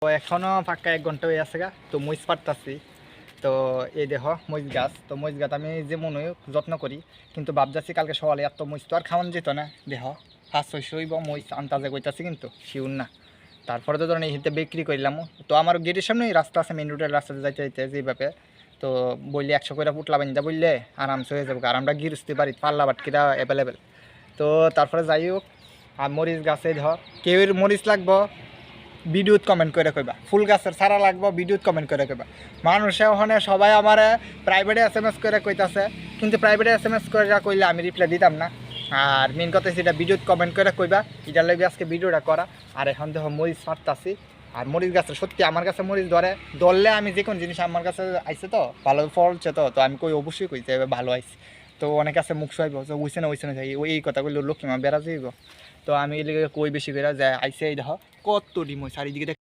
তো এখনও ফাঁকা 1 ঘন্টা হয়ে আছে গা, তো মরিচ পাড়তাছি। তো এই দেখ মরিচ গাছ, তো মরিচ গাছ আমি যে মনে যত্ন করি, কিন্তু ভাবতেছি কালকে সকালে এত মরিচ তো আর খাওয়ানো যেত না। দেহ 500-600 হইব মরিচ আন্তাজে কইতাছি, কিন্তু শিউর না। তারপরে তো ধরেন এইতে বিক্রি করলাম। তো আমার গেটের সামনেই রাস্তা আছে, মেন রোডের রাস্তাতে যাইতে যাইতে যেভাবে, তো বললে 100 করে পুটলা বান্ধা বললে আরামসে হয়ে যাবো। আর আমরা গিরস্তি বাড়ি পাল্লা বাটকিরা অ্যাভেলেবেল। তো তারপরে যাই হোক, আর মরিচ গাছে ধর কেউ মরিচ লাগবো ভিডিওত কমেন্ট করে কইবা, ফুল গাছের সারা লাগবো ভিডিওত কমেন্ট করে কইবা। মানুষে ওখানে সবাই আমার প্রাইভেটে SMS করে কইতাছে, কিন্তু প্রাইভেটে SMS করে কইলে আমি রিপ্লাই দিতাম না। আর মেন কথা সেটা ভিডিওত কমেন্ট করে কইবা, এটার লাগবে আজকে ভিডিওটা করা। আর এখন দেখো মরিচ ফাটতাছি। আর মরিচ গাছের সত্যি আমার কাছে মরিচ ধরলে আমি যে কোনো জিনিস আমার কাছে আইসে তো ভালো ফলছে, তো আমি কই অবশ্যই কইতে ভালো আইসি। তো অনেক আছে মুখ সোয়াইব ওইসে না এই কথা কইলে লক্ষ্মী মা বেড়া যাইব। তো আমি এই কই বেশি করে যায় আইসে এই দেখো কত ডিম চারিদিকে।